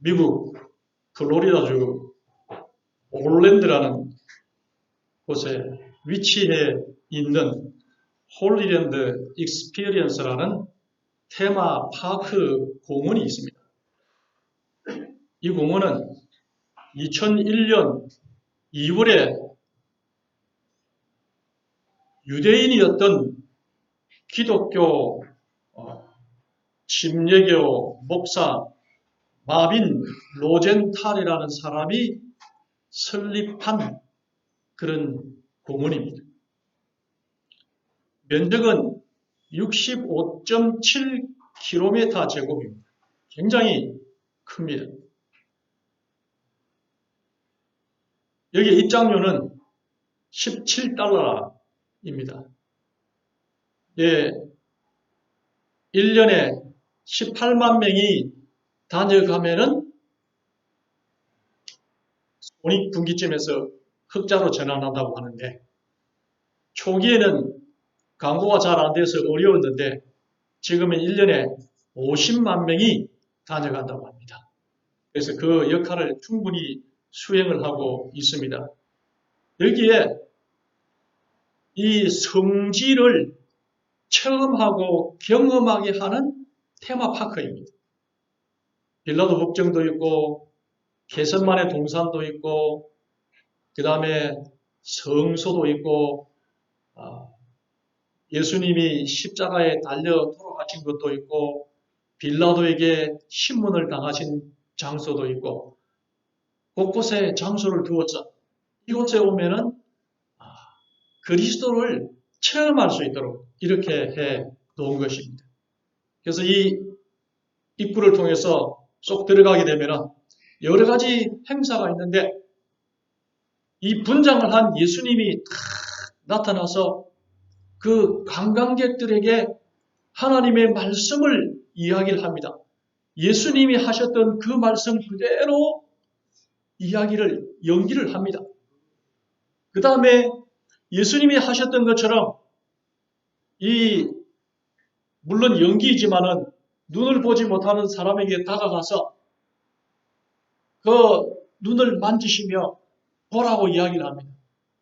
미국 플로리다주 올랜드라는 곳에 위치해 있는 홀리랜드 익스피리언스라는 테마파크 공원이 있습니다. 이 공원은 2001년 2월에 유대인이었던 기독교 침례교 목사 마빈 로젠탈이라는 사람이 설립한 그런 공원입니다. 면적은 65.7km 제곱입니다. 굉장히 큽니다. 여기 입장료는 $17입니다. 예, 1년에 18만 명이 다녀가면은 손익분기점에서 흑자로 전환한다고 하는데, 초기에는 광고가 잘 안 돼서 어려웠는데 지금은 1년에 50만 명이 다녀간다고 합니다. 그래서 그 역할을 충분히 수행을 하고 있습니다. 여기에 이 성지를 체험하고 경험하게 하는 테마파크입니다. 빌라도 복정도 있고 개선만의 동산도 있고 그 다음에 성소도 있고 예수님이 십자가에 달려 돌아가신 것도 있고 빌라도에게 신문을 당하신 장소도 있고 곳곳에 장소를 두었죠. 이곳에 오면은 그리스도를 체험할 수 있도록 이렇게 해 놓은 것입니다. 그래서 이 입구를 통해서 쏙 들어가게 되면은 여러 가지 행사가 있는데 이 분장을 한 예수님이 나타나서 그 관광객들에게 하나님의 말씀을 이야기를 합니다. 예수님이 하셨던 그 말씀 그대로 이야기를 연기를 합니다. 그 다음에 예수님이 하셨던 것처럼 물론 연기이지만은 눈을 보지 못하는 사람에게 다가가서 그 눈을 만지시며 보라고 이야기를 합니다.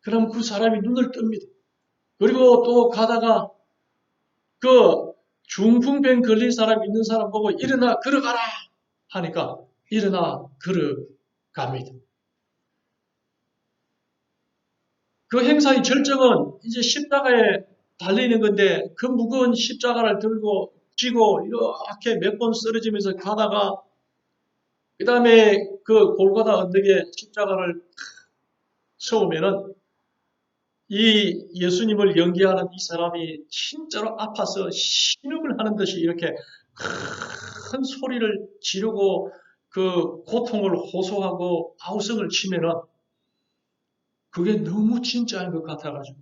그럼 그 사람이 눈을 뜹니다. 그리고 또 가다가 그 중풍병 걸린 사람 있는 사람 보고 일어나 걸어가라 하니까 일어나 걸어갑니다. 그 행사의 절정은 이제 십자가에 달리는 건데 그 무거운 십자가를 들고 쥐고 이렇게 몇 번 쓰러지면서 가다가 그 다음에 그 골고다 언덕에 십자가를 세우면은 이 예수님을 연기하는 이 사람이 진짜로 아파서 신음을 하는 듯이 이렇게 큰 소리를 지르고 그 고통을 호소하고 아우성을 치면은 그게 너무 진짜인 것 같아가지고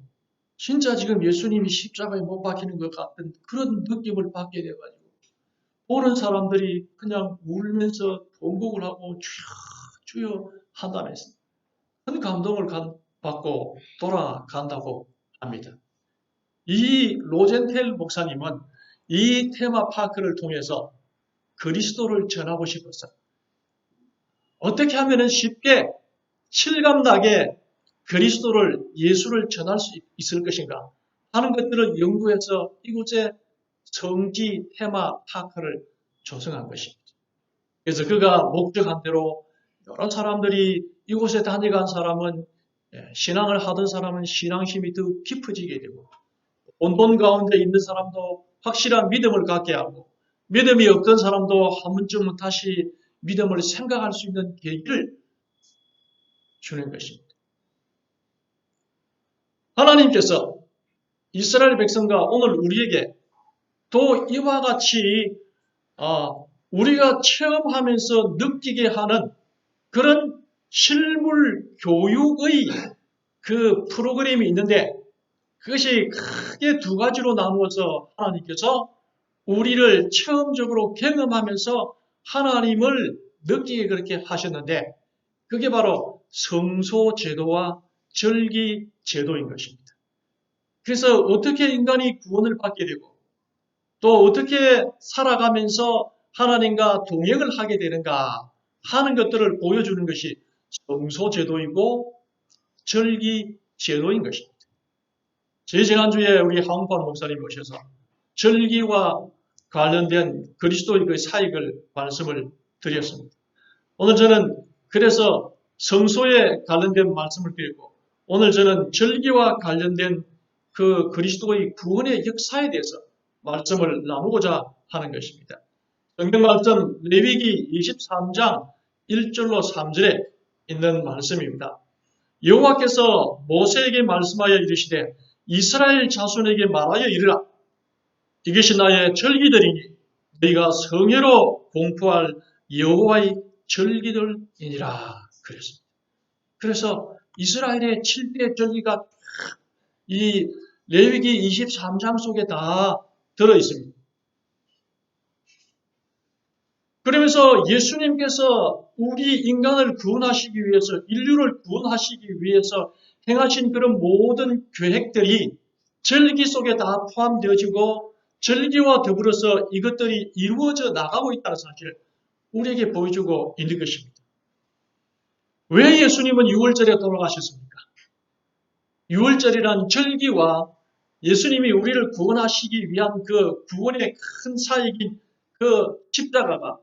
진짜 지금 예수님이 십자가에 못 박히는 것 같은 그런 느낌을 받게 돼가지고 보는 사람들이 그냥 울면서 통곡을 하고 주여 주여 한다면서 큰 감동을 받고 돌아간다고 합니다. 이 로젠텔 목사님은 이 테마파크를 통해서 그리스도를 전하고 싶었어요. 어떻게 하면 쉽게 실감나게 그리스도를 예수를 전할 수 있을 것인가 하는 것들을 연구해서 이곳에 성지 테마파크를 조성한 것입니다. 그래서 그가 목적한 대로 여러 사람들이 이곳에 다녀간 사람은 신앙을 하던 사람은 신앙심이 더 깊어지게 되고 혼돈 가운데 있는 사람도 확실한 믿음을 갖게 하고 믿음이 없던 사람도 한 번쯤은 다시 믿음을 생각할 수 있는 계기를 주는 것입니다. 하나님께서 이스라엘 백성과 오늘 우리에게 또 이와 같이 우리가 체험하면서 느끼게 하는 그런 실물 교육의 그 프로그램이 있는데 그것이 크게 두 가지로 나누어서 하나님께서 우리를 체험적으로 경험하면서 하나님을 느끼게 그렇게 하셨는데 그게 바로 성소 제도와 절기 제도인 것입니다. 그래서 어떻게 인간이 구원을 받게 되고 또 어떻게 살아가면서 하나님과 동행을 하게 되는가 하는 것들을 보여주는 것이 성소제도이고 절기제도인 것입니다. 지난주에 우리 하웅판 목사님이 오셔서 절기와 관련된 그리스도의 그 사역을 말씀을 드렸습니다. 오늘 저는 그래서 성소에 관련된 말씀을 드리고, 오늘 저는 절기와 관련된 그 그리스도의 구원의 역사에 대해서 말씀을 나누고자 하는 것입니다. 성경 말씀 레위기 23장 1절로 3절에 있는 말씀입니다. 여호와께서 모세에게 말씀하여 이르시되 이스라엘 자손에게 말하여 이르라. 이것이 나의 절기들이니 너희가 성회로 공포할 여호와의 절기들이니라 그랬습니다. 그래서 이스라엘의 7대 절기가 이 레위기 23장 속에 다 들어 있습니다. 그러면서 예수님께서 우리 인간을 구원하시기 위해서, 인류를 구원하시기 위해서 행하신 그런 모든 계획들이 절기 속에 다 포함되어지고 절기와 더불어서 이것들이 이루어져 나가고 있다는 사실을 우리에게 보여주고 있는 것입니다. 왜 예수님은 6월절에 돌아가셨습니까? 6월절이란 절기와 예수님이 우리를 구원하시기 위한 그 구원의 큰 사역인 그 십자가가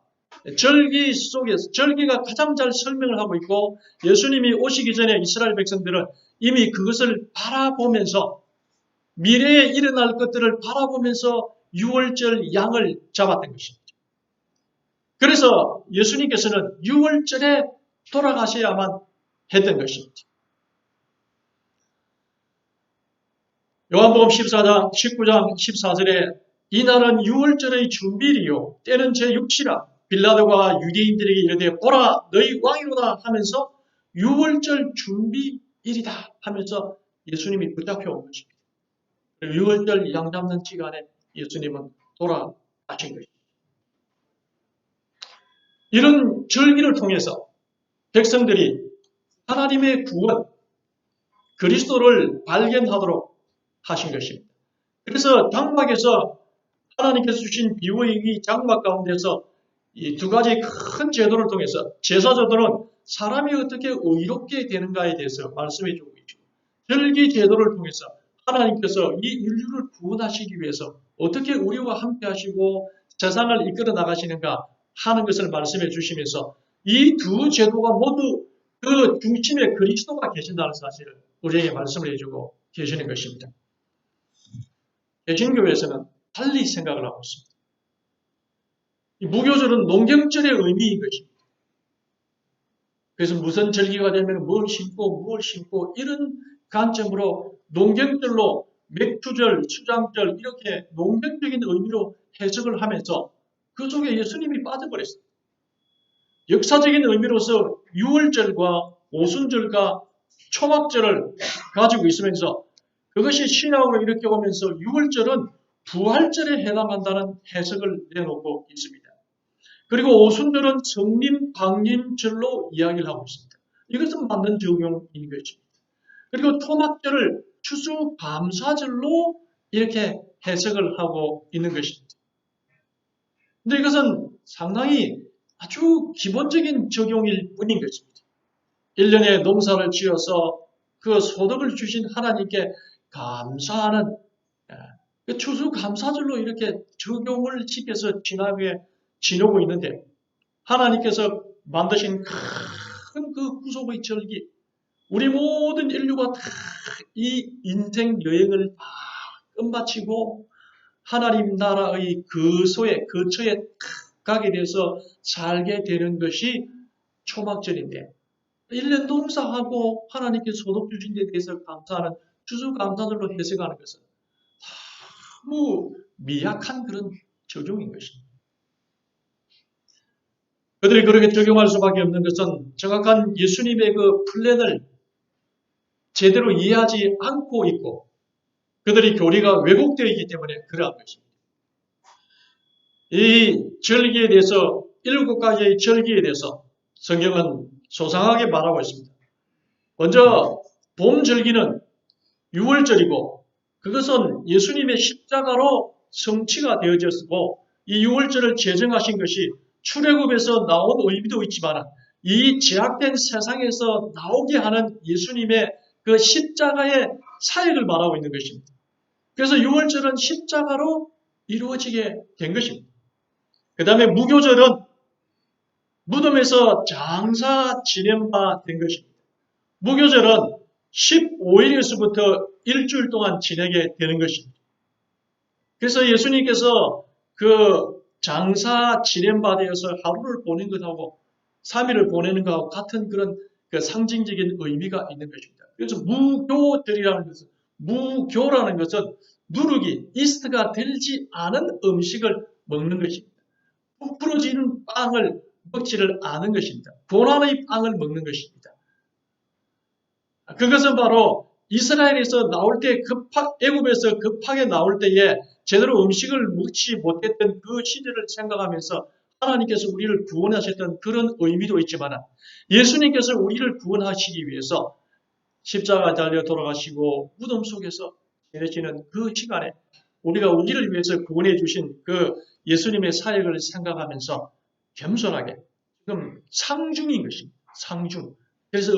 절기 속에서, 절기가 가장 잘 설명을 하고 있고, 예수님이 오시기 전에 이스라엘 백성들은 이미 그것을 바라보면서, 미래에 일어날 것들을 바라보면서 6월절 양을 잡았던 것입니다. 그래서 예수님께서는 6월절에 돌아가셔야만 했던 것입니다. 요한복음 19장 14절에 이 날은 6월절의 준비일이요 때는 제6시라 빌라도가 유대인들에게 이르되 보라 너희 왕이로다 하면서 6월절 준비일이다 하면서 예수님이 붙잡혀 온 것입니다. 6월절 양 잡는 시간에 예수님은 돌아가신 것입니다. 이런 절기를 통해서 백성들이 하나님의 구원, 그리스도를 발견하도록 하신 것입니다. 그래서 장막에서 하나님께서 주신 비유의 이 장막 가운데서 이 두 가지 큰 제도를 통해서 제사제도는 사람이 어떻게 의롭게 되는가에 대해서 말씀해 주고 있죠. 절기 제도를 통해서 하나님께서 이 인류를 구원하시기 위해서 어떻게 우리와 함께 하시고 세상을 이끌어 나가시는가 하는 것을 말씀해 주시면서 이 두 제도가 모두 그 중심에 그리스도가 계신다는 사실을 우리에게 말씀을 해주고 계시는 것입니다. 개신교에서는 달리 생각을 하고 있습니다. 이 무교절은 농경절의 의미인 것입니다. 그래서 무슨 절기가 되면 뭘 심고 이런 관점으로 농경절로 맥주절, 추장절 이렇게 농경적인 의미로 해석을 하면서 그 속에 예수님이 빠져버렸어요. 역사적인 의미로서 6월절과 오순절과 초막절을 가지고 있으면서 그것이 신약으로 이렇게 오면서 6월절은 부활절에 해당한다는 해석을 내놓고 있습니다. 그리고 오순절은 성림, 방림절로 이야기를 하고 있습니다. 이것은 맞는 적용인 것입니다. 그리고 토막절을 추수감사절로 이렇게 해석을 하고 있는 것입니다. 근데 이것은 상당히 아주 기본적인 적용일 뿐인 것입니다. 1년에 농사를 지어서 그 소득을 주신 하나님께 감사하는 그 추수감사절로 이렇게 적용을 시켜서 지나고 있는데 하나님께서 만드신 큰 그 구속의 절기, 우리 모든 인류가 다 이 인생 여행을 다 끝마치고 하나님 나라의 거처에 가게 돼서 살게 되는 것이 초막절인데 1년 농사하고 하나님께 소득 주신 데 대해서 감사하는 추수감사절로 해석하는 것은 너무 미약한 그런 적용인 것입니다. 그들이 그렇게 적용할 수밖에 없는 것은 정확한 예수님의 그 플랜을 제대로 이해하지 않고 있고 그들이 교리가 왜곡되어 있기 때문에 그러한 것입니다. 이 절기에 대해서 7가지의 절기에 대해서 성경은 소상하게 말하고 있습니다. 먼저 봄 절기는 6월절이고 그것은 예수님의 십자가로 성취가 되어졌고 이 6월절을 제정하신 것이 출애굽에서 나온 의미도 있지만 이 제약된 세상에서 나오게 하는 예수님의 그 십자가의 사역을 말하고 있는 것입니다. 그래서 유월절은 십자가로 이루어지게 된 것입니다. 그 다음에 무교절은 무덤에서 장사 지낸 바 된 것입니다. 무교절은 15일에서부터 일주일 동안 지내게 되는 것입니다. 그래서 예수님께서 그 장사 지낸 바 되어서 하루를 보낸 것하고 3일을 보내는 것하고 같은 그런 그 상징적인 의미가 있는 것입니다. 그래서 무교절이라는 것은, 무교라는 것은 누룩이, 이스트가 들지 않은 음식을 먹는 것입니다. 부풀어지는 빵을 먹지를 않은 것입니다. 고난의 빵을 먹는 것입니다. 그것은 바로 이스라엘에서 나올 때 애굽에서 급하게 나올 때에 제대로 음식을 먹지 못했던 그 시대를 생각하면서 하나님께서 우리를 구원하셨던 그런 의미도 있지만 예수님께서 우리를 구원하시기 위해서 십자가 달려 돌아가시고 무덤 속에서 지내시는 그 시간에 우리를 위해서 구원해 주신 그 예수님의 사역을 생각하면서 겸손하게 지금 상중인 것입니다. 상중. 그래서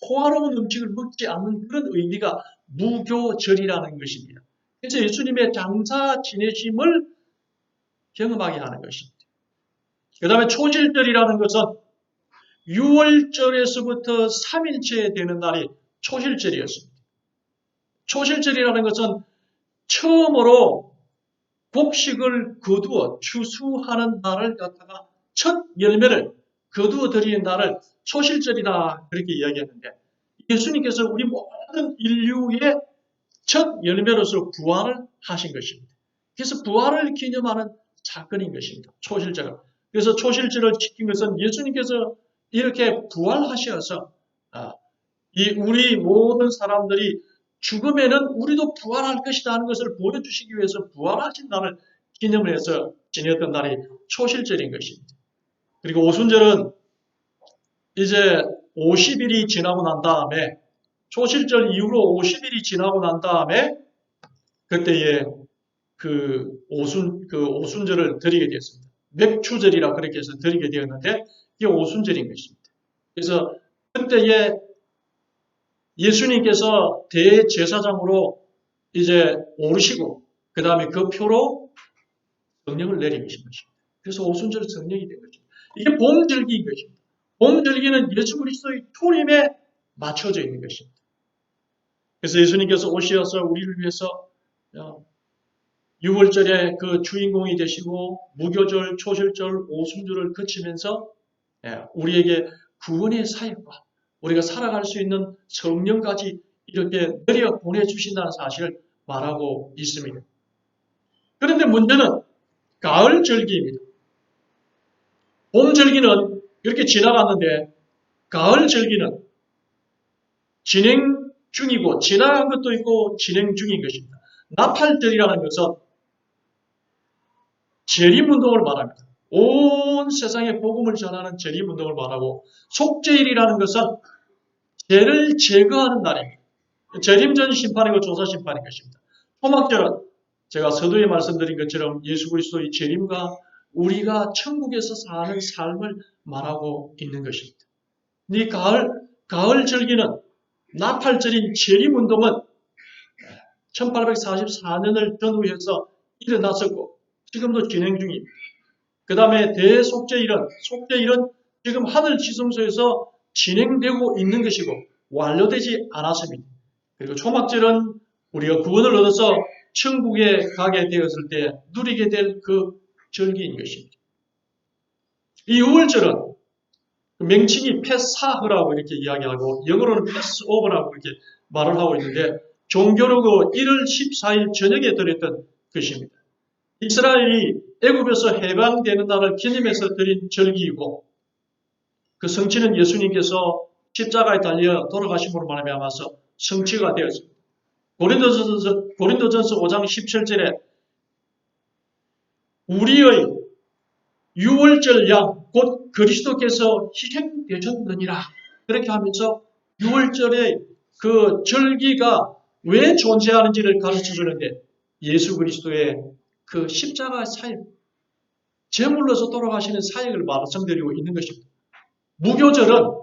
호화로운 음식을 먹지 않는 그런 의미가 무교절이라는 것입니다. 그래서 예수님의 장사 지내심을 경험하게 하는 것입니다. 그 다음에 초실절이라는 것은 6월절에서부터 3일째 되는 날이 초실절이었습니다. 초실절이라는 것은 처음으로 곡식을 거두어 추수하는 날을 갖다가 첫 열매를 거두어 드리는 날을 초실절이다 그렇게 이야기했는데 예수님께서 우리 모든 인류의 첫 열매로서 부활을 하신 것입니다. 그래서 부활을 기념하는 사건인 것입니다. 초실절은. 그래서 초실절을 지킨 것은 예수님께서 이렇게 부활하셔서 우리 모든 사람들이 죽음에는 우리도 부활할 것이다 하는 것을 보여주시기 위해서 부활하신 날을 기념을 해서 지냈던 날이 초실절인 것입니다. 그리고 오순절은 이제 50일이 지나고 난 다음에 초실절 이후로 50일이 지나고 난 다음에 그때에 그 오순절을 드리게 되었습니다. 맥추절이라 그렇게 해서 드리게 되었는데 이게 오순절인 것입니다. 그래서 그때에 예수님께서 대제사장으로 이제 오르시고 그 다음에 그 표로 성령을 내리신 것입니다. 그래서 오순절 성령이 된 것입니다. 이게 봄절기인 것입니다. 봄절기는 예수 그리스도의 초림에 맞춰져 있는 것입니다. 그래서 예수님께서 오셔서 우리를 위해서 6월절에 그 주인공이 되시고 무교절, 초실절, 오순절을 거치면서 우리에게 구원의 사역과 우리가 살아갈 수 있는 성령까지 이렇게 내려 보내주신다는 사실을 말하고 있습니다. 그런데 문제는 가을절기입니다. 봄절기는 이렇게 지나갔는데 가을절기는 진행 중이고 지나간 것도 있고 진행 중인 것입니다. 나팔절이라는 것은 재림운동을 말합니다. 온 세상에 복음을 전하는 재림운동을 말하고 속죄일이라는 것은 죄를 제거하는 날입니다. 재림전 심판이고 조사 심판인 것입니다. 초막절은 제가 서두에 말씀드린 것처럼 예수 그리스도의 재림과 우리가 천국에서 사는 삶을 말하고 있는 것입니다. 이 가을 절기는 나팔절인 재림운동은 1844년을 전후해서 일어났었고 지금도 진행 중입니다. 그 다음에 대속죄일은 지금 하늘 지성소에서 진행되고 있는 것이고 완료되지 않았습니다. 그리고 초막절은 우리가 구원을 얻어서 천국에 가게 되었을 때 누리게 될 그 절기인 것입니다. 이 6월절은 명칭이 패사흐라고 이렇게 이야기하고 영어로는 패스오버라고 이렇게 말을 하고 있는데 종교로고 1월 14일 저녁에 들었던 것입니다. 이스라엘이 애굽에서 해방되는 날을 기념해서 드린 절기이고 그 성취는 예수님께서 십자가에 달려 돌아가심으로 말미암아서 성취가 되었습니다. 고린도전서 5장 17절에 우리의 유월절 양 곧 그리스도께서 희생되셨느니라 그렇게 하면서 유월절의 그 절기가 왜 존재하는지를 가르쳐 주는데 예수 그리스도의 그 십자가 사역 제물로서 돌아가시는 사역을 말씀드리고 있는 것입니다. 무교절은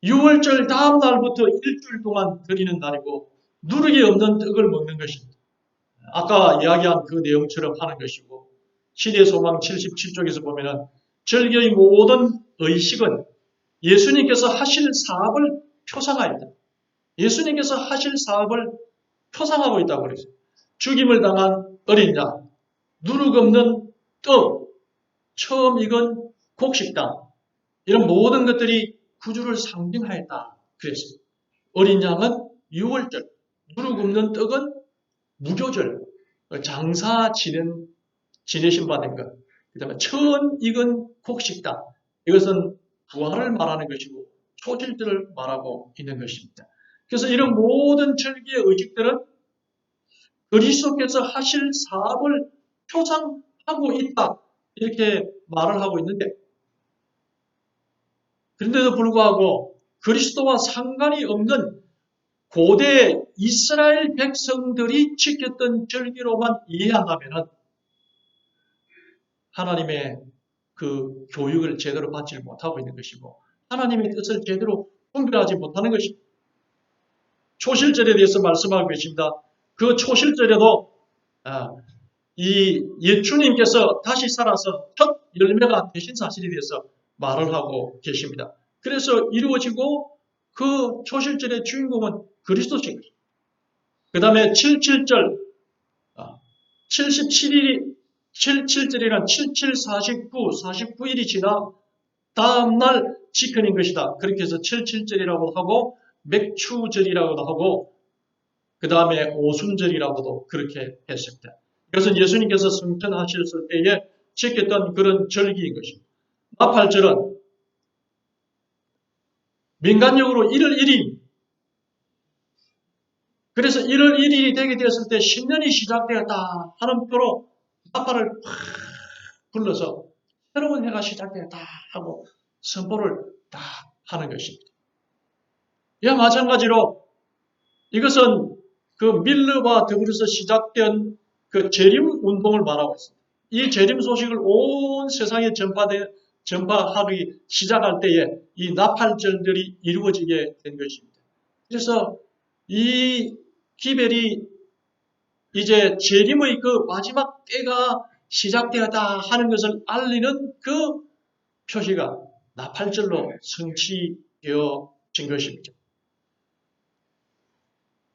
6월절 다음 날부터 일주일 동안 드리는 날이고 누룩이 없는 떡을 먹는 것입니다. 아까 이야기한 그 내용처럼 하는 것이고 시대의 소망 77쪽에서 보면은 절기의 모든 의식은 예수님께서 하실 사업을 표상하였다. 예수님께서 하실 사업을 표상하고 있다고 그랬어요. 죽임을 당한 어린 양, 누룩 없는 떡, 처음 익은 곡식당, 이런 모든 것들이 구주를 상징하였다. 그랬어요. 어린 양은 6월절, 누룩 없는 떡은 무교절, 장사 지내신 바 된 것. 그 다음에 처음 익은 곡식당, 이것은 부활을 말하는 것이고 초질들을 말하고 있는 것입니다. 그래서 이런 모든 절기의 의식들은 그리스도께서 하실 사업을 표상하고 있다. 이렇게 말을 하고 있는데, 그런데도 불구하고 그리스도와 상관이 없는 고대 이스라엘 백성들이 지켰던 절기로만 이해한다면 하나님의 그 교육을 제대로 받지 못하고 있는 것이고 하나님의 뜻을 제대로 분별하지 못하는 것입니다. 초실절에 대해서 말씀하고 계십니다. 그 초실절에도 이 예수님께서 다시 살아서 첫 열매가 되신 사실에 대해서 말을 하고 계십니다. 그래서 이루어지고 그 초실절의 주인공은 그리스도십니다. 그 다음에 77절, 77일이 77절이란 77, 49, 49일이 지나 다음날 지켜낸 것이다. 그렇게 해서 77절이라고 하고 맥추절이라고도 하고 그 다음에 오순절이라고도 그렇게 했습니다. 이것은 예수님께서 승천하셨을 때에 지켰던 그런 절기인 것입니다. 나팔절은 민간적으로 1월 1일, 그래서 1월 1일이 되게 되었을 때 신년이 시작되었다 하는 표로 나팔을 팍 불러서 새로운 해가 시작되었다 하고 선포를 다 하는 것입니다. 이와 마찬가지로 이것은 그 밀르와 더불어서 시작된 그 재림 운동을 말하고 있습니다. 이 재림 소식을 온 세상에 전파하기 시작할 때에 이 나팔절들이 이루어지게 된 것입니다. 그래서 이 기벨이 이제 재림의 그 마지막 때가 시작되었다 하는 것을 알리는 그 표시가 나팔절로 성취되어진 것입니다.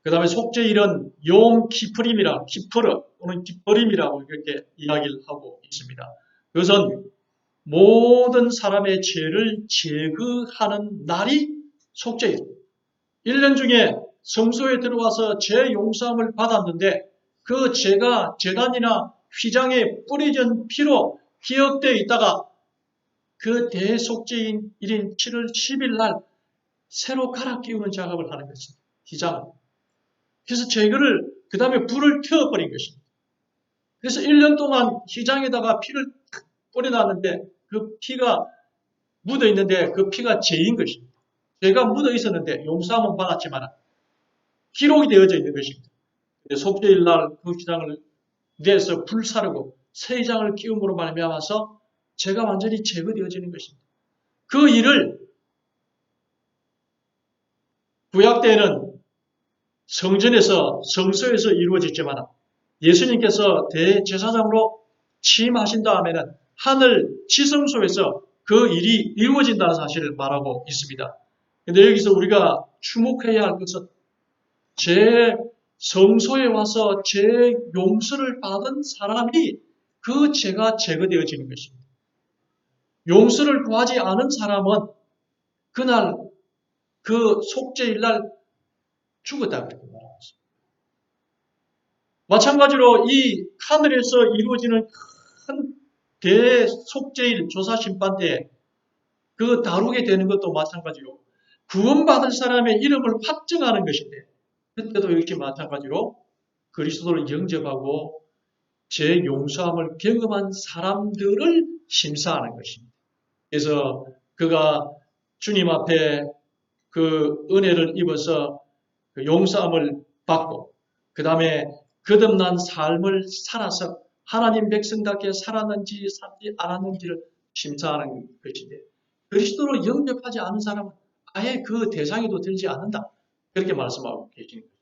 그 다음에 속죄일은 욤 키프림이라, 키프르 또는 기뻐림이라고 이렇게 이야기를 하고 있습니다. 그것은 모든 사람의 죄를 제거하는 날이 속죄일. 1년 중에 성소에 들어와서 죄 용서함을 받았는데 그 죄가 제단이나 휘장에 뿌려진 피로 기억되어 있다가 그 대속죄인 1인 7월 10일 날 새로 갈아 끼우는 작업을 하는 것입니다. 휘장을. 그래서 제거를 그 다음에 불을 켜버린 것입니다. 그래서 1년 동안 휘장에다가 피를 뿌려놨는데 그 피가 묻어 있는데 그 피가 죄인 것입니다. 죄가 묻어 있었는데 용서함은 받았지만 기록이 되어져 있는 것입니다. 속죄일 날 그 휘장을 내서 불사르고 새 휘장을 끼움으로 말미암아서 죄가 완전히 제거되어지는 것입니다. 그 일을 구약 때에는 성전에서 성소에서 이루어졌지만 예수님께서 대제사장으로 취임하신 다음에는 하늘 지성소에서 그 일이 이루어진다는 사실을 말하고 있습니다. 그런데 여기서 우리가 주목해야 할 것은 제 성소에 와서 죄 용서를 받은 사람이 그 죄가 제거되어지는 것입니다. 용서를 구하지 않은 사람은 그날 그 속죄일 날 죽었다 그렇게 말하고 있습니다. 마찬가지로 이 하늘에서 이루어지는 큰 대속죄일 조사심판 때 그 다루게 되는 것도 마찬가지로 구원받을 사람의 이름을 확정하는 것인데 그때도 역시 마찬가지로 그리스도를 영접하고 죄 용서함을 경험한 사람들을 심사하는 것입니다. 그래서 그가 주님 앞에 그 은혜를 입어서 그 용서함을 받고 그 다음에 거듭난 삶을 살아서 하나님 백성답게 살았는지 살지 않았는지를 심사하는 것인데 그리스도로 영접하지 않은 사람은 아예 그 대상에도 들지 않는다. 그렇게 말씀하고 계시는 거예요.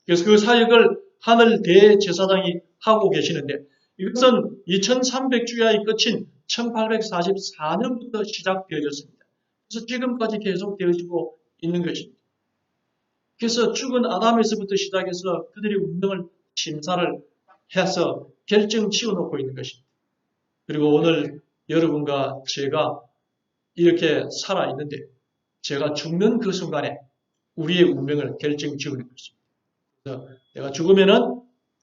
그래서 그 사역을 하늘 대제사장이 하고 계시는데 이것은 2300주야의 끝인 1844년부터 시작되어졌습니다. 그래서 지금까지 계속되어지고 있는 것입니다. 그래서 죽은 아담에서부터 시작해서 그들의 운명을 심사를 해서 결정 지어놓고 있는 것입니다. 그리고 오늘 여러분과 제가 이렇게 살아있는데 제가 죽는 그 순간에 우리의 운명을 결정 지우는 것입니다. 그래서 내가 죽으면은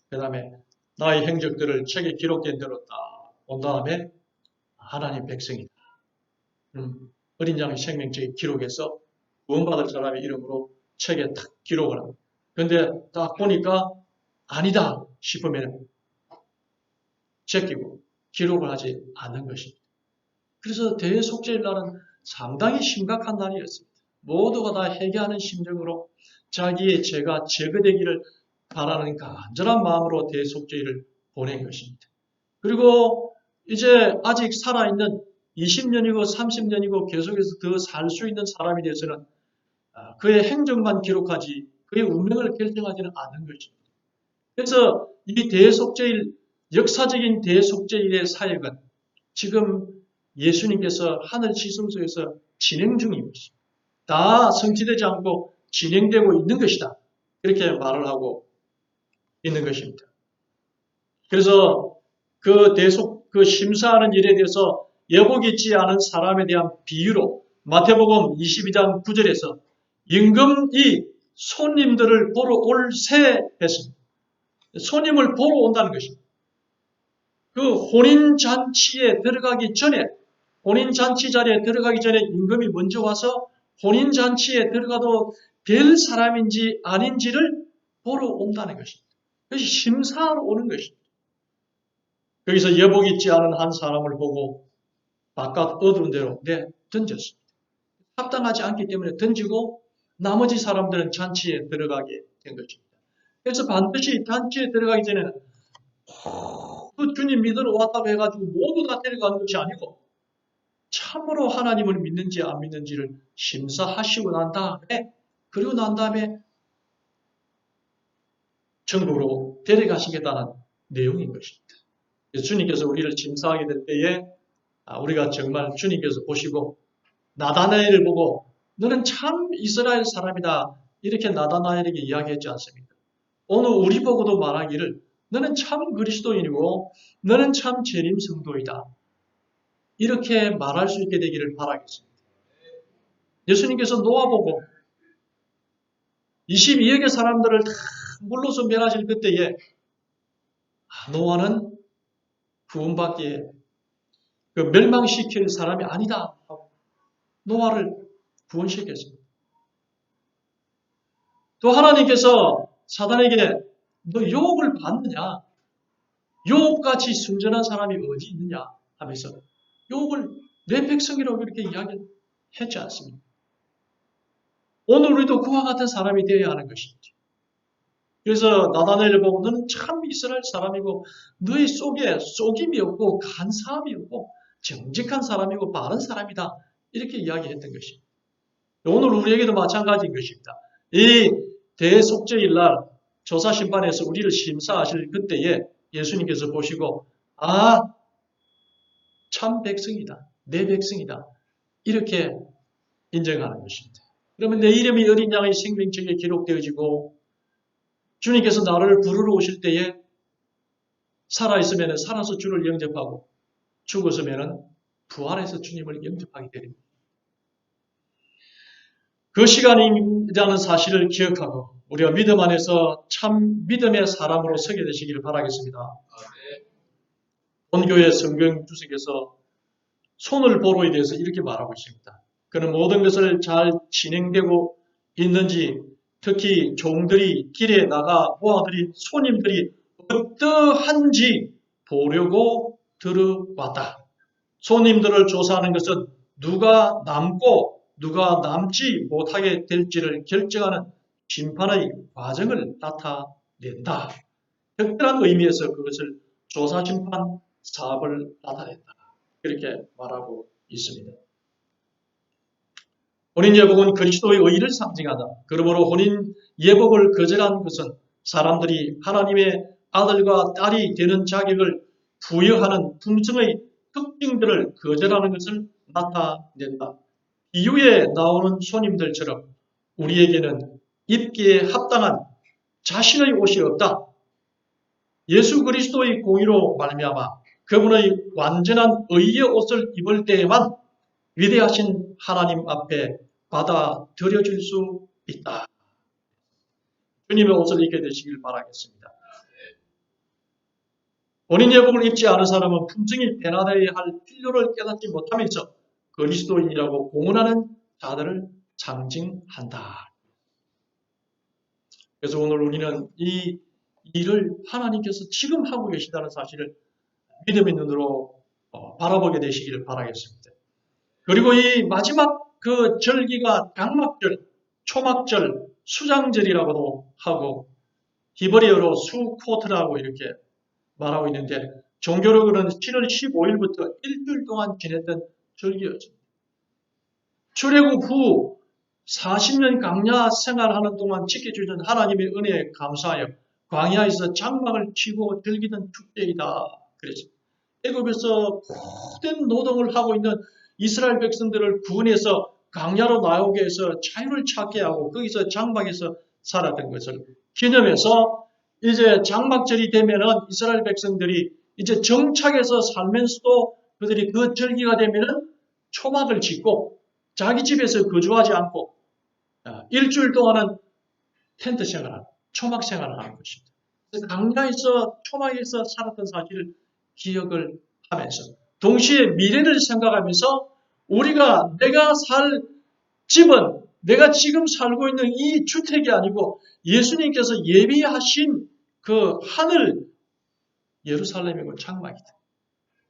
그 다음에 나의 행적들을 책에 기록된 대로 딱 온 다음에 하나님 백성이다. 어린 양의 생명책에 기록해서 구원받을 사람의 이름으로 책에 딱 기록을 합니다. 그런데 딱 보니까 아니다 싶으면 제끼고 기록을 하지 않는 것입니다. 그래서 대속죄일 날은 상당히 심각한 날이었습니다. 모두가 다 회개하는 심정으로 자기의 죄가 제거되기를 바라는 간절한 마음으로 대속죄일을 보낸 것입니다. 그리고 이제 아직 살아있는 20년이고 30년이고 계속해서 더 살 수 있는 사람에 대해서는 그의 행적만 기록하지 그의 운명을 결정하지는 않는 것입니다. 그래서 이 대속죄일, 역사적인 대속죄일의 사역은 지금 예수님께서 하늘 지성소에서 진행 중인 것입니다. 다 성취되지 않고 진행되고 있는 것이다. 이렇게 말을 하고 있는 것입니다. 그래서 그 심사하는 일에 대해서 여복 있지 않은 사람에 대한 비유로 마태복음 22장 9절에서 임금이 손님들을 보러 올세 했습니다. 손님을 보러 온다는 것입니다. 그 혼인잔치에 들어가기 전에 혼인잔치 자리에 들어가기 전에 임금이 먼저 와서 혼인잔치에 들어가도 될 사람인지 아닌지를 보러 온다는 것입니다. 그것이 심사하러 오는 것입니다. 거기서 여복 있지 않은 한 사람을 보고 바깥 어두운 데로 던졌습니다. 합당하지 않기 때문에 던지고 나머지 사람들은 잔치에 들어가게 된 것입니다. 그래서 반드시 잔치에 들어가기 전에는 그 주님 믿으러 왔다고 해가지고 모두 다 데려가는 것이 아니고 참으로 하나님을 믿는지 안 믿는지를 심사하시고 난 다음에 그리고 난 다음에 천국으로 데려가시겠다는 내용인 것입니다. 주님께서 우리를 심사하게 될 때에 우리가 정말 주님께서 보시고 나다나엘을 보고 너는 참 이스라엘 사람이다 이렇게 나다나엘에게 이야기했지 않습니까? 오늘 우리 보고도 말하기를 너는 참 그리스도인이고 너는 참 재림 성도이다. 이렇게 말할 수 있게 되기를 바라겠습니다. 예수님께서 노아 보고 22억의 사람들을 다 물로서 멸하실 그때에 노아는 구원받기에 멸망시킬 사람이 아니다 하고 노아를 구원시켰습니다. 또 하나님께서 사단에게 너 유혹을 받느냐? 유혹같이 순전한 사람이 어디 있느냐? 하면서 유혹을 내 백성이라고 이렇게 이야기했지 않습니까? 오늘 우리도 그와 같은 사람이 되어야 하는 것이지. 그래서 나다나엘을 보고 너는 참 이스라엘 사람이고 너의 속에 속임이 없고 간사함이 없고 정직한 사람이고 바른 사람이다. 이렇게 이야기했던 것입니다. 오늘 우리에게도 마찬가지인 것입니다. 이 대속죄일 날 조사심판에서 우리를 심사하실 그때에 예수님께서 보시고 참 백성이다. 내 백성이다. 이렇게 인정하는 것입니다. 그러면 내 이름이 어린 양의 생명책에 기록되어지고 주님께서 나를 부르러 오실 때에 살아있으면 살아서 주를 영접하고 죽었으면 부활해서 주님을 영접하게 됩니다. 그 시간이라는 사실을 기억하고 우리가 믿음 안에서 참 믿음의 사람으로 서게 되시기를 바라겠습니다. 본교회 성경 주석에서 손을 보로에 대해서 이렇게 말하고 있습니다. 그는 모든 것을 잘 진행되고 있는지 특히 종들이 길에 나가 보아들이 손님들이 어떠한지 보려고 들어왔다. 손님들을 조사하는 것은 누가 남고 누가 남지 못하게 될지를 결정하는 심판의 과정을 나타낸다. 특별한 의미에서 그것을 조사 심판 사업을 나타냈다. 그렇게 말하고 있습니다. 혼인 예복은 그리스도의 의를 상징하다. 그러므로 혼인 예복을 거절한 것은 사람들이 하나님의 아들과 딸이 되는 자격을 부여하는 품성의 특징들을 거절하는 것을 나타낸다. 이후에 나오는 손님들처럼 우리에게는 입기에 합당한 자신의 옷이 없다. 예수 그리스도의 공의로 말미암아 그분의 완전한 의의 옷을 입을 때에만 위대하신 하나님 앞에 받아들여질 수 있다. 주님의 옷을 입게 되시길 바라겠습니다. 본인 예복을 입지 않은 사람은 품성이 변화되어야 할 필요를 깨닫지 못하면서 그리스도인이라고 공언하는 자들을 상징한다. 그래서 오늘 우리는 이 일을 하나님께서 지금 하고 계시다는 사실을 믿음의 눈으로 바라보게 되시기를 바라겠습니다. 그리고 이 마지막 그 절기가 장막절, 초막절, 수장절이라고도 하고 히브리어로 수코트라고 이렇게 말하고 있는데 종교적으로는 7월 15일부터 일주일 동안 지냈던 절기였습니다. 출애굽 후 40년 광야 생활하는 동안 지켜주신 하나님의 은혜에 감사하여 광야에서 장막을 치고 즐기던 축제이다. 그랬습니다. 애굽에서 고된 노동을 하고 있는 이스라엘 백성들을 구원해서 광야로 나오게 해서 자유를 찾게 하고 거기서 장막에서 살았던 것을 기념해서 이제 장막절이 되면은 이스라엘 백성들이 이제 정착해서 살면서도 그들이 그 절기가 되면은 초막을 짓고 자기 집에서 거주하지 않고 일주일 동안은 텐트 생활을, 초막 생활을 하는 것입니다. 그래서 광야에서 초막에서 살았던 사실을 기억을 하면서 동시에 미래를 생각하면서 우리가 내가 살 집은 내가 지금 살고 있는 이 주택이 아니고 예수님께서 예비하신 그 하늘 예루살렘이고 장막이다.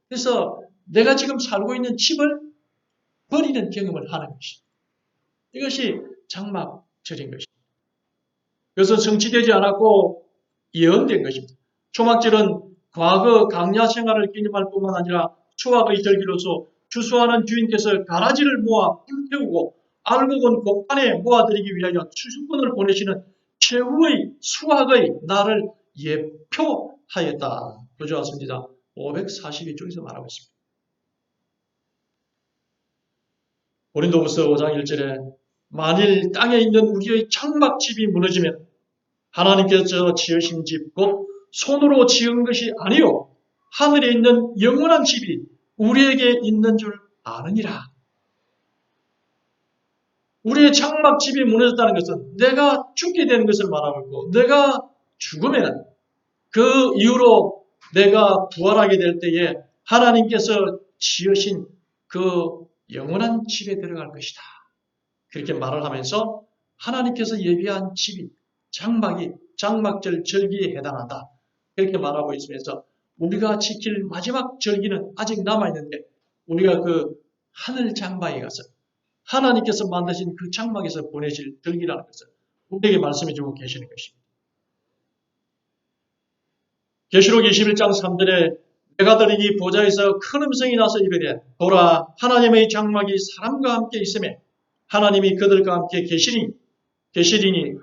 그래서 내가 지금 살고 있는 집을 버리는 경험을 하는 것입니다. 이것이 장막절인 것입니다. 그래서 성취되지 않았고 예언된 것입니다. 초막절은 과거 광야 생활을 기념할 뿐만 아니라 추악의 절기로서 추수하는 주인께서 가라지를 모아 불태우고 알곡은 곡간에 모아드리기 위하여 추수꾼을 보내시는 최후의 수확의 날을 예표하였다. 구조하십니다. 542쪽에서 말하고 있습니다. 고린도후서 5장 1절에 만일 땅에 있는 우리의 장막집이 무너지면 하나님께서 지으신 집, 곧 손으로 지은 것이 아니요 하늘에 있는 영원한 집이 우리에게 있는 줄 아느니라. 우리의 장막집이 무너졌다는 것은 내가 죽게 되는 것을 말하고 있고 내가 죽으면 그 이후로 내가 부활하게 될 때에 하나님께서 지으신 그 영원한 집에 들어갈 것이다. 그렇게 말을 하면서 하나님께서 예비한 집이 장막절 절기에 해당한다. 그렇게 말하고 있으면서 우리가 지킬 마지막 절기는 아직 남아있는데 우리가 그 하늘 장막에 가서 하나님께서 만드신 그 장막에서 보내실 절기라는 것을 우리에게 말씀해 주고 계시는 것입니다. 계시록 21장 3절에 내가 들으니 보좌에서 큰 음성이 나서 이르되 보라 하나님의 장막이 사람과 함께 있으며 하나님이 그들과 함께 계시리니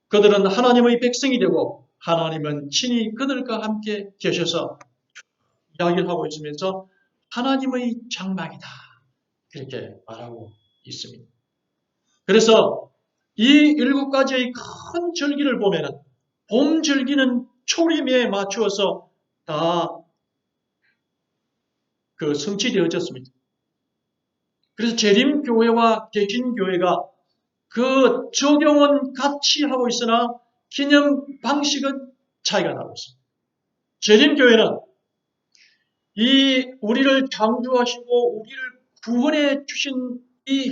그들은 하나님의 백성이 되고 하나님은 친히 그들과 함께 계셔서 이야기를 하고 있으면서 하나님의 장막이다. 그렇게 말하고 있습니다. 그래서 이 7가지의 큰 절기를 보면은 봄 절기는 초림에 맞추어서 다 그 성취되어졌습니다. 그래서 재림교회와 개신교회가 그 적용은 같이 하고 있으나 기념 방식은 차이가 나고 있습니다. 재림교회는 이 우리를 창조하시고 우리를 구원해 주신 이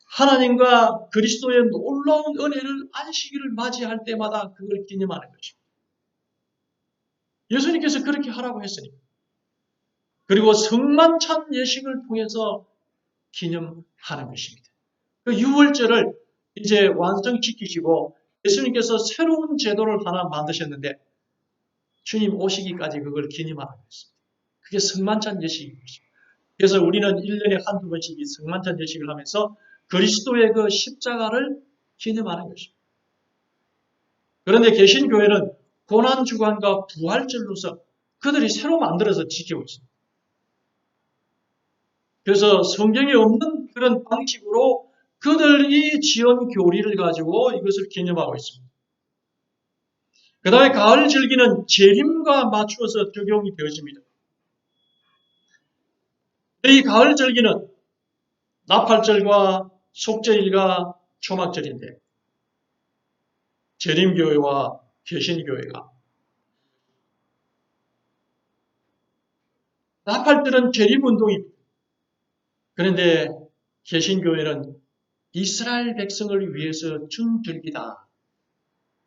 하나님과 그리스도의 놀라운 은혜를 안식일을 맞이할 때마다 그걸 기념하는 것입니다. 예수님께서 그렇게 하라고 했으니까. 그리고 성만찬 예식을 통해서 기념하는 것입니다. 그 유월절을 이제 완성시키시고 예수님께서 새로운 제도를 하나 만드셨는데 주님 오시기까지 그걸 기념하라고 했습니다. 그게 성만찬 예식인 것입니다. 그래서 우리는 1년에 한두 번씩 이 성만찬 예식을 하면서 그리스도의 그 십자가를 기념하는 것입니다. 그런데 개신교회는 고난주간과 부활절로서 그들이 새로 만들어서 지키고 있습니다. 그래서 성경에 없는 그런 방식으로 그들이 지은 교리를 가지고 이것을 기념하고 있습니다. 그 다음에 가을 절기는 재림과 맞추어서 적용이 되어집니다. 이 가을 절기는 나팔절과 속죄일과 초막절인데 재림교회와 개신교회가 나팔절은 재림운동입니다. 그런데 개신교회는 이스라엘 백성을 위해서 준 절기다.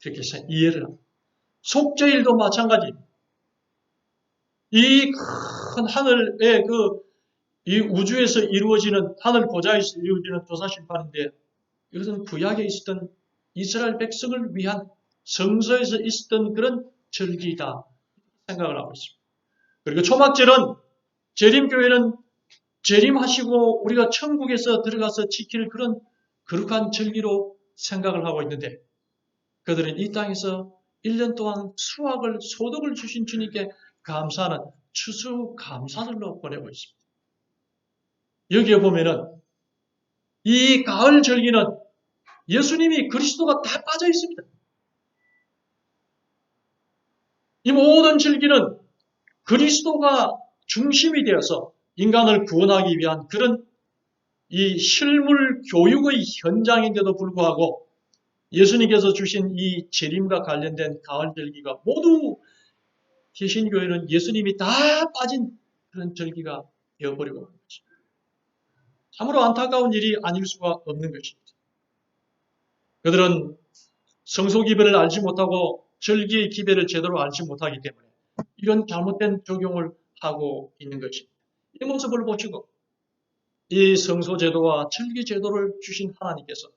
이렇게 이해를 합니다. 속죄일도 마찬가지. 이 큰 하늘의 이 우주에서 이루어지는 하늘 고자에서 이루어지는 조사심판인데 이것은 구약에 있었던 이스라엘 백성을 위한 성서에서 있었던 그런 절기다 생각을 하고 있습니다. 그리고 초막절은 재림교회는 재림하시고 우리가 천국에서 들어가서 지킬 그런 거룩한 절기로 생각을 하고 있는데 그들은 이 땅에서 1년 동안 수확을 소득을 주신 주님께 감사하는 추수감사절로 보내고 있습니다. 여기에 보면은 이 가을 절기는 예수님이 그리스도가 다 빠져 있습니다. 이 모든 절기는 그리스도가 중심이 되어서 인간을 구원하기 위한 그런 이 실물 교육의 현장인데도 불구하고 예수님께서 주신 이 재림과 관련된 가을 절기가 모두 개신교회는 예수님이 다 빠진 그런 절기가 되어버리고 있는 것입니다. 참으로 안타까운 일이 아닐 수가 없는 것입니다. 그들은 성소 기별을 알지 못하고 절기의 기별을 제대로 알지 못하기 때문에 이런 잘못된 적용을 하고 있는 것입니다. 이 모습을 보시고 이 성소 제도와 절기 제도를 주신 하나님께서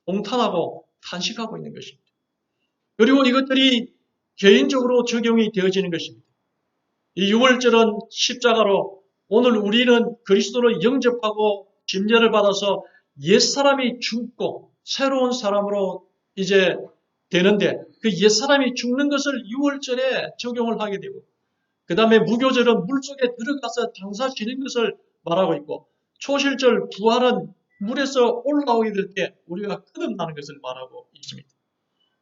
동탄하고 탄식하고 있는 것입니다. 그리고 이것들이 개인적으로 적용이 되어지는 것입니다. 이 6월절은 십자가로 오늘 우리는 그리스도를 영접하고 침례를 받아서 옛사람이 죽고 새로운 사람으로 이제 되는데 그 옛사람이 죽는 것을 6월절에 적용을 하게 되고 그 다음에 무교절은 물속에 들어가서 장사 지는 것을 말하고 있고 초실절 부활은 물에서 올라오게 될 때 우리가 거듭나는 것을 말하고 있습니다.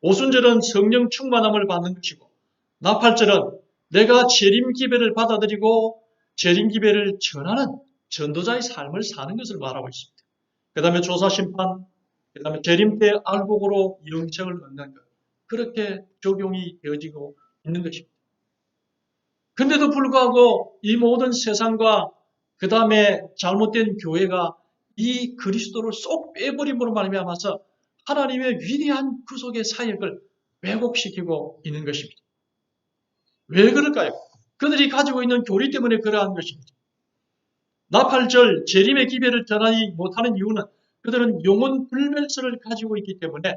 오순절은 성령 충만함을 받는 것이고 나팔절은 내가 재림 기배를 받아들이고 재림 기배를 전하는 전도자의 삶을 사는 것을 말하고 있습니다. 그 다음에 조사심판, 그 다음에 재림 때 알복으로 영생을 얻는 것 그렇게 적용이 되어지고 있는 것입니다. 근데도 불구하고 이 모든 세상과 그 다음에 잘못된 교회가 이 그리스도를 쏙 빼버림으로 말미암아서 하나님의 위대한 구속의 사역을 왜곡시키고 있는 것입니다. 왜 그럴까요? 그들이 가지고 있는 교리 때문에 그러한 것입니다. 나팔절 재림의 기별을 전하지 못하는 이유는 그들은 영혼 불멸설을 가지고 있기 때문에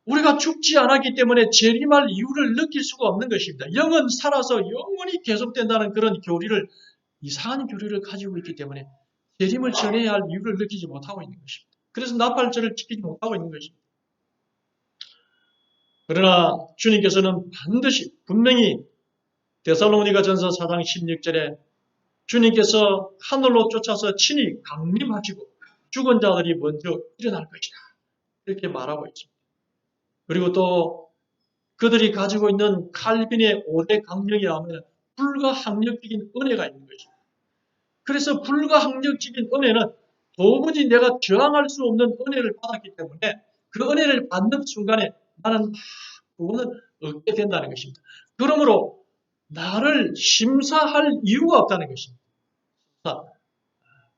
우리가 죽지 않았기 때문에 재림할 이유를 느낄 수가 없는 것입니다. 영은 살아서 영원히 계속된다는 그런 교리를 이상한 교리를 가지고 있기 때문에 재림을 전해야 할 이유를 느끼지 못하고 있는 것입니다. 그래서 나팔절을 지키지 못하고 있는 것입니다. 그러나 주님께서는 반드시 분명히 데살로니가 전서 4장 16절에 주님께서 하늘로 쫓아서 친히 강림하시고 죽은 자들이 먼저 일어날 것이다. 이렇게 말하고 있습니다. 그리고 또 그들이 가지고 있는 칼빈의 5대 강령이라면 불가항력적인 은혜가 있는 것입니다. 그래서 불가항력적인 은혜는 도무지 내가 저항할 수 없는 은혜를 받았기 때문에 그 은혜를 받는 순간에 나는 그거는 얻게 된다는 것입니다. 그러므로 나를 심사할 이유가 없다는 것입니다.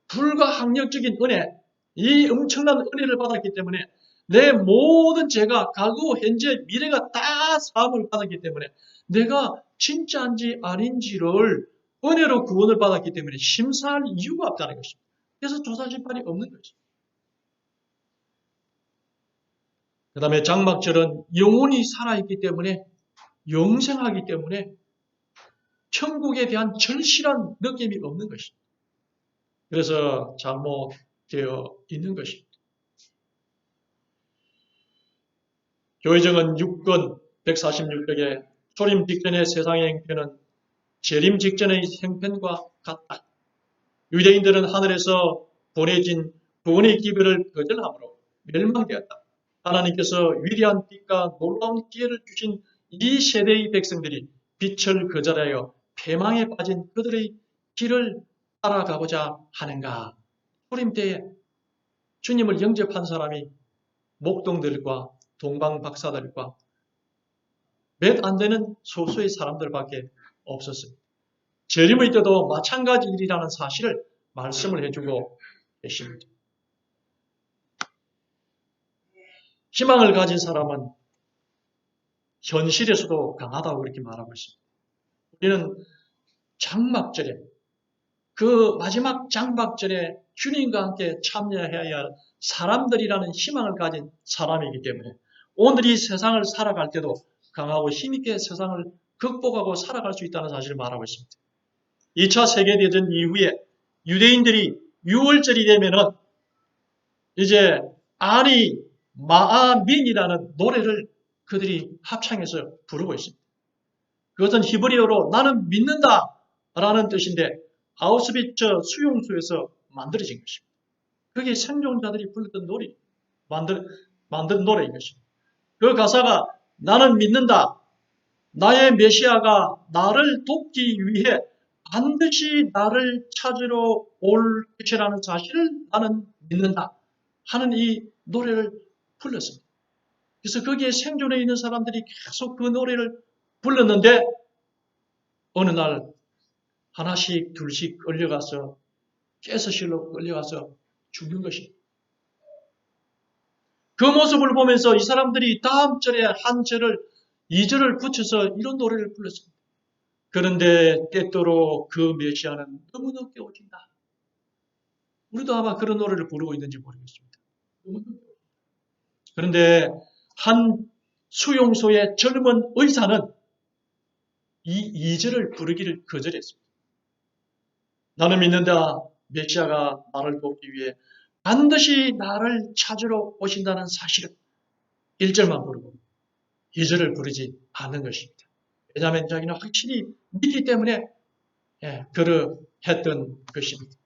불가항력적인 은혜, 이 엄청난 은혜를 받았기 때문에 내 모든 죄가 과거, 현재, 미래가 다 사함을 받았기 때문에 내가 진짜인지 아닌지를 은혜로 구원을 받았기 때문에 심사할 이유가 없다는 것입니다. 그래서 조사심판이 없는 것입니다. 그 다음에 장막절은 영혼이 살아있기 때문에 영생하기 때문에 천국에 대한 절실한 느낌이 없는 것입니다. 그래서 잘못되어 있는 것입니다. 교회정은 6권 146쪽에 초림 직전의 세상의 행편은 재림 직전의 행편과 같다. 유대인들은 하늘에서 보내진 구원의 기별을 거절함으로 멸망되었다. 하나님께서 위대한 빛과 놀라운 기회를 주신 이 세대의 백성들이 빛을 거절하여 패망에 빠진 그들의 길을 따라가고자 하는가? 초림 때에 주님을 영접한 사람이 목동들과 동방박사들과 몇 안 되는 소수의 사람들밖에 없었습니다. 재림의 때도 마찬가지 일이라는 사실을 말씀을 해주고 계십니다. 희망을 가진 사람은 현실에서도 강하다고 그렇게 말하고 있습니다. 우리는 장막절에, 그 마지막 장막절에 주님과 함께 참여해야 할 사람들이라는 희망을 가진 사람이기 때문에 오늘 이 세상을 살아갈 때도 강하고 힘있게 세상을 극복하고 살아갈 수 있다는 사실을 말하고 있습니다. 2차 세계대전 이후에 유대인들이 6월절이 되면은 이제 아니 마아민이라는 노래를 그들이 합창해서 부르고 있습니다. 그것은 히브리어로 나는 믿는다 라는 뜻인데 아우슈비츠 수용소에서 만들어진 것입니다. 그게 생존자들이 불렀던 노래, 만든 노래인 것입니다. 그 가사가 나는 믿는다. 나의 메시아가 나를 돕기 위해 반드시 나를 찾으러 올 것이라는 사실을 나는 믿는다 하는 이 노래를 불렀습니다. 그래서 거기에 생존해 있는 사람들이 계속 그 노래를 불렀는데 어느 날 하나씩 둘씩 끌려가서 가스실로 끌려가서 죽는 것입니다. 그 모습을 보면서 이 사람들이 다음 절에 한 절을 2절을 붙여서 이런 노래를 불렀습니다. 그런데 때때로 그 메시아는 너무 늦게 오신다. 우리도 아마 그런 노래를 부르고 있는지 모르겠습니다. 그런데 한 수용소의 젊은 의사는 이 2절을 부르기를 거절했습니다. 나는 믿는다. 메시아가 나를 돕기 위해 반드시 나를 찾으러 오신다는 사실을 1절만 부르고 2절을 부르지 않는 것입니다. 왜냐하면 자기는 확실히 믿기 때문에 그러했던 것입니다.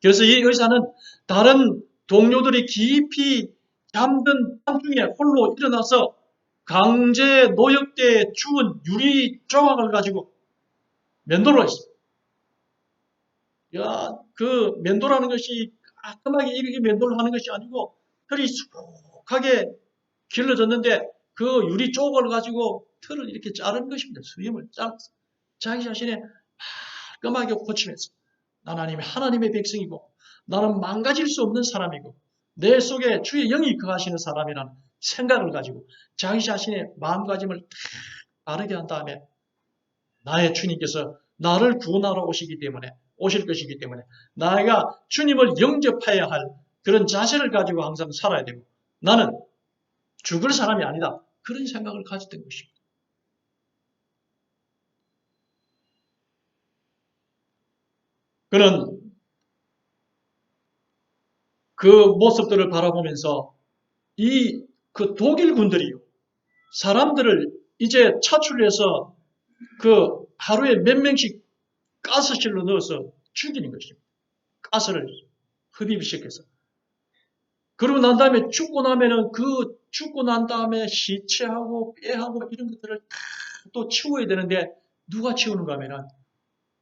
그래서 이 의사는 다른 동료들이 깊이 잠든 밤중에 홀로 일어나서 강제 노역대에 죽은 유리 조각을 가지고 면도를 했습니다. 그 면도라는 것이 깔끔하게 이렇게 면도를 하는 것이 아니고 털이 수북하게 길러졌는데 그 유리 조각을 가지고 털을 이렇게 자른 것입니다. 수염을 잘랐어요. 자기 자신의 깔끔하게 고치면서 나는 하나님의 백성이고 나는 망가질 수 없는 사람이고 내 속에 주의 영이 거하시는 사람이라는 생각을 가지고 자기 자신의 마음가짐을 바르게 한 다음에 나의 주님께서 나를 구원하러 오실 것이기 때문에 나가 주님을 영접해야 할 그런 자세를 가지고 항상 살아야 되고 나는 죽을 사람이 아니다. 그런 생각을 가졌던 것입니다. 그는 그 모습들을 바라보면서 그 독일 군들이요. 사람들을 이제 차출해서 그 하루에 몇 명씩 가스실로 넣어서 죽이는 것입니다. 가스를 흡입을 시켜서. 그러고 난 다음에 죽고 난 다음에 시체하고 뼈하고 이런 것들을 또 치워야 되는데 누가 치우는가 하면은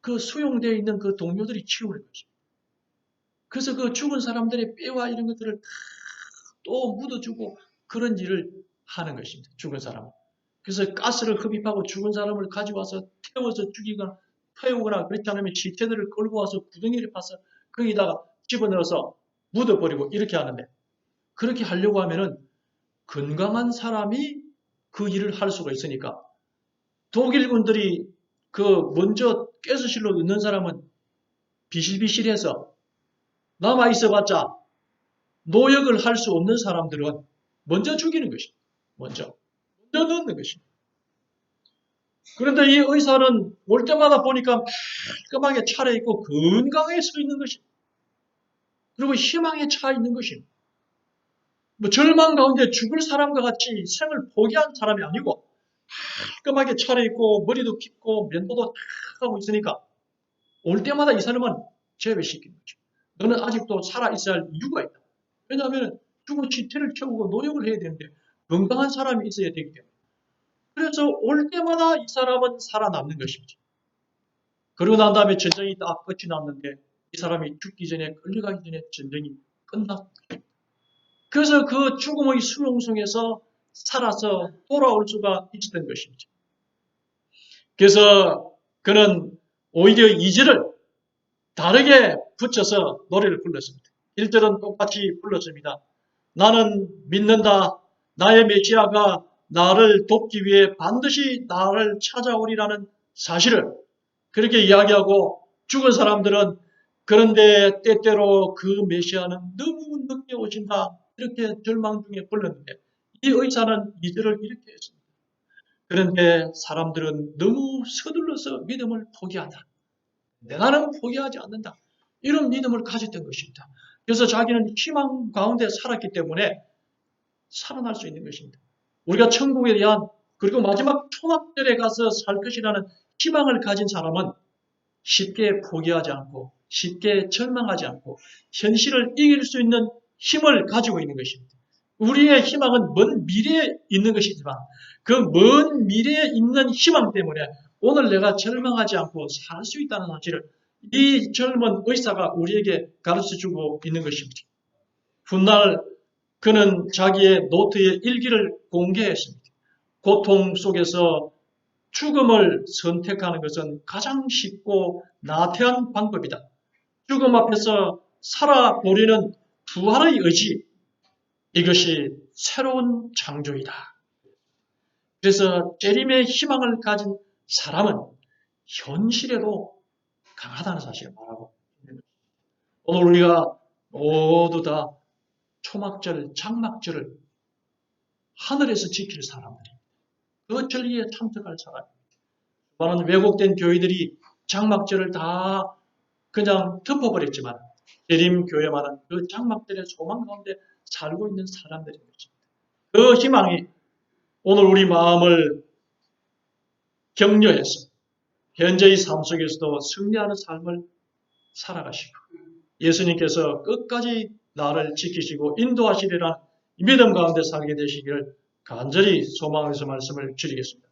그 수용되어 있는 그 동료들이 치우는 것입니다. 그래서 그 죽은 사람들의 뼈와 이런 것들을 또 묻어주고 그런 일을 하는 것입니다. 죽은 사람. 그래서 가스를 흡입하고 죽은 사람을 가지고 와서 태워서 태우거나 그렇지 않으면 시체들을 끌고 와서 구덩이를 파서 거기다가 집어넣어서 묻어버리고 이렇게 하는데 그렇게 하려고 하면은 건강한 사람이 그 일을 할 수가 있으니까 독일군들이 먼저 가스실로 넣는 사람은 비실비실해서 남아 있어봤자 노역을 할 수 없는 사람들은 먼저 죽이는 것입니다. 먼저 넣는 것입니다. 그런데 이 의사는 올 때마다 보니까 깔끔하게 차려입고 건강하게 서 있는 것이, 그리고 희망에 차 있는 것이, 뭐 절망 가운데 죽을 사람과 같이 생을 포기한 사람이 아니고 깔끔하게 차려입고 머리도 빗고 면도도 탁 하고 있으니까 올 때마다 이 사람은 제외시키는 거죠. 너는 아직도 살아있어야 할 이유가 있다. 왜냐하면 죽은 시체를 채우고 노역을 해야 되는데 건강한 사람이 있어야 되기 때문에. 그래서 올 때마다 이 사람은 살아남는 것입니다. 그러고 난 다음에 전쟁이 딱 끝이 났는데 이 사람이 죽기 전에, 끌려가기 전에 전쟁이 끝났다. 그래서 그 죽음의 수용성에서 살아서 돌아올 수가 있었던 것입니다. 그래서 그는 오히려 2절을 다르게 붙여서 노래를 불렀습니다. 1절은 똑같이 불렀습니다. 나는 믿는다. 나의 메시아가 나를 돕기 위해 반드시 나를 찾아오리라는 사실을 그렇게 이야기하고, 죽은 사람들은 그런데 때때로 그 메시아는 너무 늦게 오신다, 이렇게 절망 중에 불렀는데, 이 의사는 2절을 이렇게 했습니다. 그런데 사람들은 너무 서둘러서 믿음을 포기한다. 나는 포기하지 않는다. 이런 믿음을 가졌던 것입니다. 그래서 자기는 희망 가운데 살았기 때문에 살아날 수 있는 것입니다. 우리가 천국에 대한, 그리고 마지막 초막절에 가서 살 것이라는 희망을 가진 사람은 쉽게 포기하지 않고 쉽게 절망하지 않고 현실을 이길 수 있는 힘을 가지고 있는 것입니다. 우리의 희망은 먼 미래에 있는 것이지만 그 먼 미래에 있는 희망 때문에 오늘 내가 절망하지 않고 살 수 있다는 사실을 이 젊은 의사가 우리에게 가르쳐주고 있는 것입니다. 훗날 그는 자기의 노트에 일기를 공개했습니다. 고통 속에서 죽음을 선택하는 것은 가장 쉽고 나태한 방법이다. 죽음 앞에서 살아보려는 부활의 의지, 이것이 새로운 창조이다. 그래서 재림의 희망을 가진 사람은 현실에도 강하다는 사실을 말하고 있는 것입니다. 오늘 우리가 모두 다 초막절, 장막절을 하늘에서 지킬 사람들이, 그 진리에 참석할 사람입니다. 많은 왜곡된 교회들이 장막절을 다 그냥 덮어버렸지만 재림 교회만은 그 장막절의 소망 가운데 살고 있는 사람들인 것입니다. 그 희망이 오늘 우리 마음을 격려해서 현재의 삶 속에서도 승리하는 삶을 살아가시고 예수님께서 끝까지 나를 지키시고 인도하시리라 믿음 가운데 살게 되시기를 간절히 소망해서 말씀을 드리겠습니다.